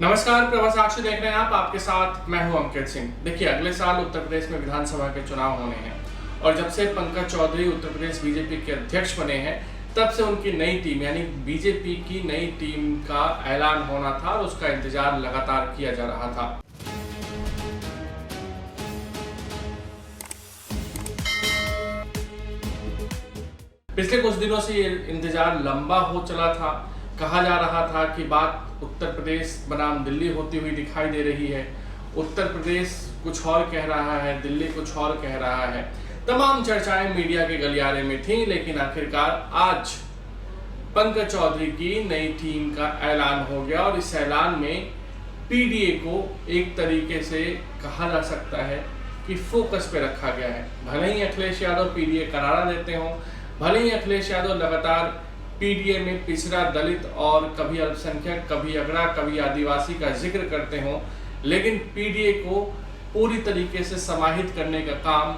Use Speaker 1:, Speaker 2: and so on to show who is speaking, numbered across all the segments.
Speaker 1: नमस्कार, प्रभा साक्षी देख रहे हैं आप। आपके साथ मैं हूं अंकित सिंह। देखिए, अगले साल उत्तर प्रदेश में विधानसभा के चुनाव होने हैं और जब से पंकज चौधरी उत्तर प्रदेश बीजेपी के अध्यक्ष बने हैं तब से उनकी नई टीम यानी बीजेपी की नई टीम का ऐलान होना था और उसका इंतजार लगातार किया जा रहा था। पिछले कुछ दिनों से ये इंतजार लंबा हो चला था। कहा जा रहा था कि बात उत्तर प्रदेश बनाम दिल्ली होती हुई दिखाई दे रही है। उत्तर प्रदेश कुछ और कह रहा है, दिल्ली कुछ और कह रहा है। तमाम चर्चाएं मीडिया के गलियारे में थी, लेकिन आखिरकार आज पंकज चौधरी की नई टीम का ऐलान हो गया और इस ऐलान में पीडीए को एक तरीके से कहा जा सकता है कि फोकस पे रखा गया है। भले ही अखिलेश यादव पीडीए करारा देते हों, भले ही अखिलेश यादव लगातार पीडीए में पिछड़ा, दलित और कभी अल्पसंख्यक, कभी अगड़ा, कभी आदिवासी का जिक्र करते हों, लेकिन पीडीए को पूरी तरीके से समाहित करने का काम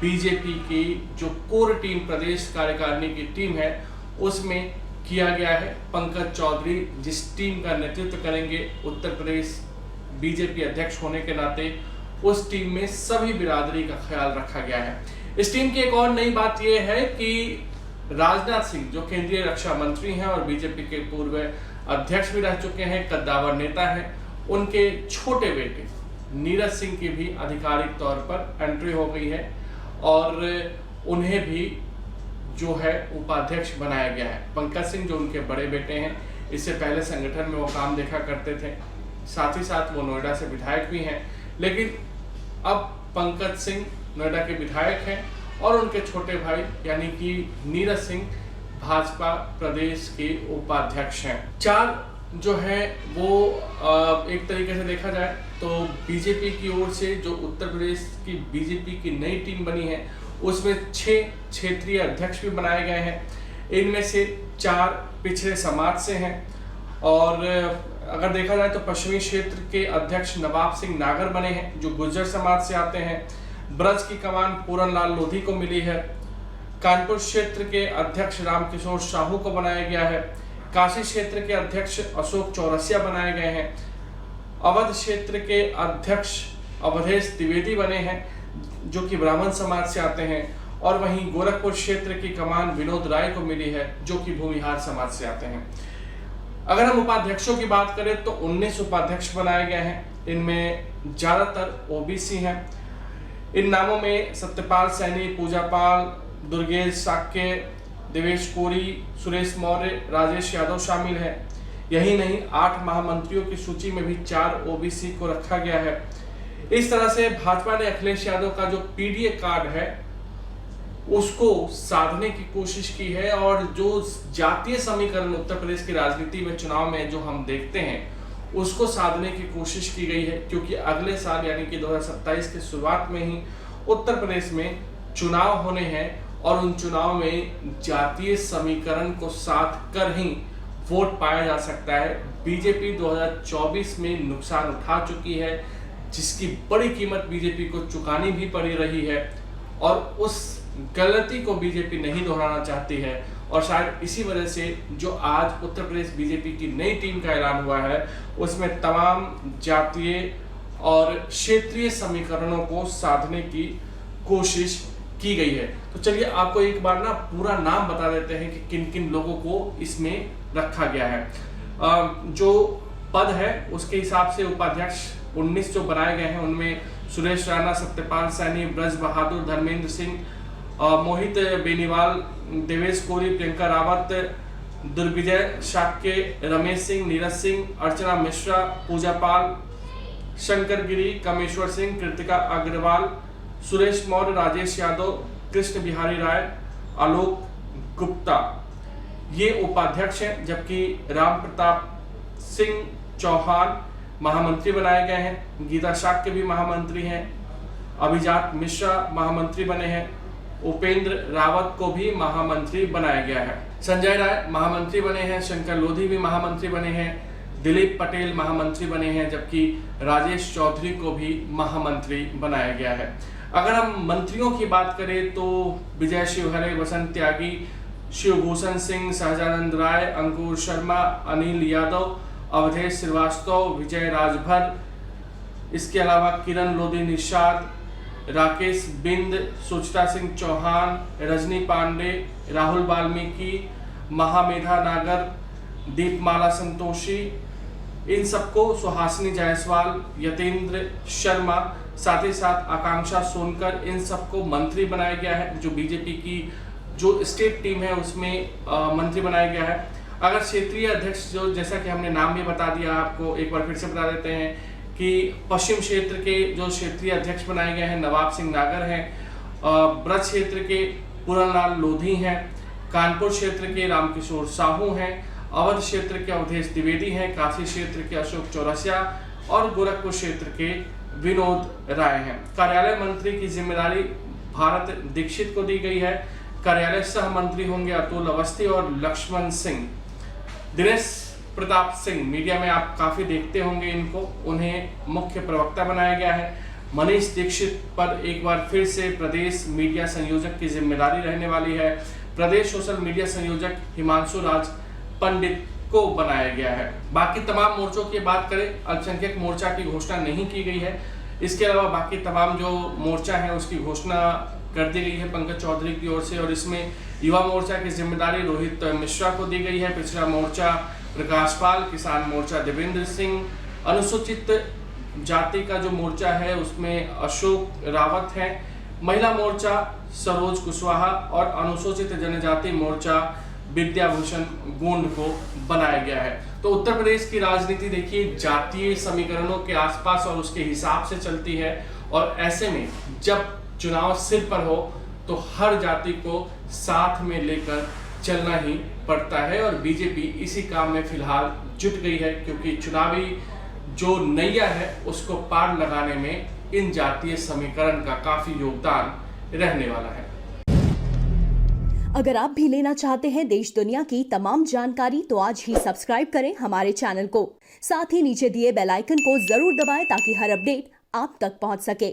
Speaker 1: बीजेपी की जो कोर टीम, प्रदेश कार्यकारिणी की टीम है, उसमें किया गया है। पंकज चौधरी जिस टीम का नेतृत्व करेंगे उत्तर प्रदेश बीजेपी अध्यक्ष होने के नाते, उस टीम में सभी बिरादरी का ख्याल रखा गया है। इस टीम की एक और नई बात यह है कि राजनाथ सिंह जो केंद्रीय रक्षा मंत्री हैं और बीजेपी के पूर्व अध्यक्ष भी रह चुके हैं, कद्दावर नेता हैं, उनके छोटे बेटे नीरज सिंह की भी आधिकारिक तौर पर एंट्री हो गई है और उन्हें भी जो है उपाध्यक्ष बनाया गया है। पंकज सिंह जो उनके बड़े बेटे हैं, इससे पहले संगठन में वो काम देखा करते थे, साथ ही साथ वो नोएडा से विधायक भी हैं, लेकिन अब पंकज सिंह नोएडा के विधायक हैं और उनके छोटे भाई यानी कि नीरज सिंह भाजपा प्रदेश के उपाध्यक्ष हैं। चार जो है वो एक तरीके से देखा जाए तो बीजेपी की ओर से जो उत्तर प्रदेश की बीजेपी की नई टीम बनी है उसमें 6 क्षेत्रीय अध्यक्ष भी बनाए गए हैं। इनमें से 4 पिछड़े समाज से हैं और अगर देखा जाए तो पश्चिमी क्षेत्र के अध्यक्ष नवाब सिंह नागर बने हैं जो गुर्जर समाज से आते हैं। ब्रज की कमान पूरन लाल लोधी को मिली है। कानपुर क्षेत्र के अध्यक्ष रामकिशोर साहू को बनाया गया है। काशी क्षेत्र के अध्यक्ष अशोक चौरसिया बनाए गए हैं। अवध क्षेत्र के अध्यक्ष अवधेश द्विवेदी बने हैं जो कि ब्राह्मण समाज से आते हैं और वहीं गोरखपुर क्षेत्र की कमान विनोद राय को मिली है जो कि भूमिहार समाज से आते हैं। अगर हम उपाध्यक्षों की बात करें तो 19 उपाध्यक्ष बनाए गए हैं। इनमें ज्यादातर ओबीसी हैं। इन नामों में सत्यपाल सैनी, पूजा पाल, दुर्गेश साक्य, देवेश कोरी, सुरेश मौर्य, राजेश यादव शामिल है। यही नहीं, 8 महामंत्रियों की सूची में भी 4 ओबीसी को रखा गया है। इस तरह से भाजपा ने अखिलेश यादव का जो पीडीए कार्ड है उसको साधने की कोशिश की है और जो जातीय समीकरण उत्तर प्रदेश की राजनीति में चुनाव में जो हम देखते हैं उसको साधने की कोशिश की गई है, क्योंकि अगले साल यानी कि 2027 की शुरुआत में ही उत्तर प्रदेश में चुनाव होने हैं और उन चुनाव में जातीय समीकरण को साथ कर ही वोट पाया जा सकता है। बीजेपी 2024 में नुकसान उठा चुकी है जिसकी बड़ी कीमत बीजेपी को चुकानी भी पड़ी रही है और उस गलती को बीजेपी नहीं दोहराना चाहती है और शायद इसी वजह से जो आज उत्तर प्रदेश बीजेपी की नई टीम का ऐलान हुआ है उसमें तमाम जातीय और क्षेत्रीय समीकरणों को साधने की कोशिश की गई है। तो चलिए आपको एक बार ना पूरा नाम बता देते हैं कि किन किन लोगों को इसमें रखा गया है। जो पद है उसके हिसाब से उपाध्यक्ष 19 जो बनाए गए हैं उनमें सुरेश राणा, सत्यपाल सैनी, ब्रज बहादुर, धर्मेंद्र सिंह, मोहित बेनीवाल, देवेश कोरी, प्रियंका रावत, दुर्विजय शाक्य, रमेश सिंह, नीरज सिंह, अर्चना मिश्रा, पूजा पाल, शंकर गिरी, कामेश्वर सिंह, कृतिका अग्रवाल, सुरेश मौर्य, राजेश यादव, कृष्ण बिहारी राय, आलोक गुप्ता ये उपाध्यक्ष हैं। जबकि राम प्रताप सिंह चौहान महामंत्री बनाए गए हैं। गीता शाक्य भी महामंत्री हैं। अभिजात मिश्रा महामंत्री बने हैं। उपेंद्र रावत को भी महामंत्री बनाया गया है। संजय राय महामंत्री बने हैं। शंकर लोधी भी महामंत्री बने हैं। दिलीप पटेल महामंत्री बने हैं, जबकि राजेश चौधरी को भी महामंत्री बनाया गया है। अगर हम मंत्रियों की बात करें तो विजय शिवहरे, वसंत त्यागी, शिवभूषण सिंह, सहजानंद राय, अंकुर शर्मा, अनिल यादव अवधेश श्रीवास्तव, विजय राजभर, इसके अलावा किरण लोधी निषाद, राकेश बिंद, सुचिता सिंह चौहान, रजनी पांडे, राहुल वाल्मीकि, महामेधा नागर, दीपमाला संतोषी, इन सबको, सुहासिनी जायसवाल, यतेंद्र शर्मा, साथ ही साथ आकांक्षा सोनकर, इन सबको मंत्री बनाया गया है। जो बीजेपी की जो स्टेट टीम है उसमें मंत्री बनाया गया है। अगर क्षेत्रीय अध्यक्ष, जो जैसा कि हमने नाम भी बता दिया आपको, एक बार फिर से बता देते हैं कि पश्चिम क्षेत्र के जो क्षेत्रीय अध्यक्ष बनाए गए हैं नवाब सिंह नागर हैं, ब्रज क्षेत्र के पूरनलाल लोधी हैं, कानपुर क्षेत्र के रामकिशोर साहू हैं, अवध क्षेत्र के अवधेश द्विवेदी हैं, काशी क्षेत्र के अशोक चौरसिया और गोरखपुर क्षेत्र के विनोद राय हैं। कार्यालय मंत्री की जिम्मेदारी भारत दीक्षित को दी गई है। कार्यालय सह मंत्री होंगे अतुल अवस्थी और लक्ष्मण सिंह। दिनेश प्रताप सिंह, मीडिया में आप काफी देखते होंगे इनको, उन्हें मुख्य प्रवक्ता बनाया गया है। मनीष दीक्षित पर एक बार फिर से प्रदेश मीडिया संयोजक की जिम्मेदारी रहने वाली है। प्रदेश सोशल मीडिया संयोजक हिमांशु राज पंडित को बनाया गया है। बाकी तमाम मोर्चों की बात करें, अल्पसंख्यक मोर्चा की घोषणा नहीं की गई है। इसके अलावा बाकी तमाम जो मोर्चा है उसकी घोषणा कर दी गई है पंकज चौधरी की ओर से, और इसमें युवा मोर्चा की जिम्मेदारी रोहित मिश्रा को दी गई है। पिछड़ा मोर्चा प्रकाश पाल, किसान मोर्चा देवेंद्र सिंह, अनुसूचित जाति का जो मोर्चा है उसमें अशोक रावत है, महिला मोर्चा सरोज कुशवाहा और अनुसूचित जनजाति मोर्चा विद्याभूषण गोंड को बनाया गया है। तो उत्तर प्रदेश की राजनीति देखिए जातीय समीकरणों के आसपास और उसके हिसाब से चलती है, और ऐसे में जब चुनाव सिर पर हो तो हर जाति को साथ में लेकर चलना ही पड़ता है, और बीजेपी इसी काम में फिलहाल जुट गई है, क्योंकि चुनावी जो नैया है उसको पार लगाने में इन जातीय समीकरण का काफी योगदान रहने वाला है।
Speaker 2: अगर आप भी लेना चाहते हैं देश दुनिया की तमाम जानकारी तो आज ही सब्सक्राइब करें हमारे चैनल को। साथ ही नीचे दिए बेल आइकन को जरूर दबाएं ताकि हर अपडेट आप तक पहुंच सके।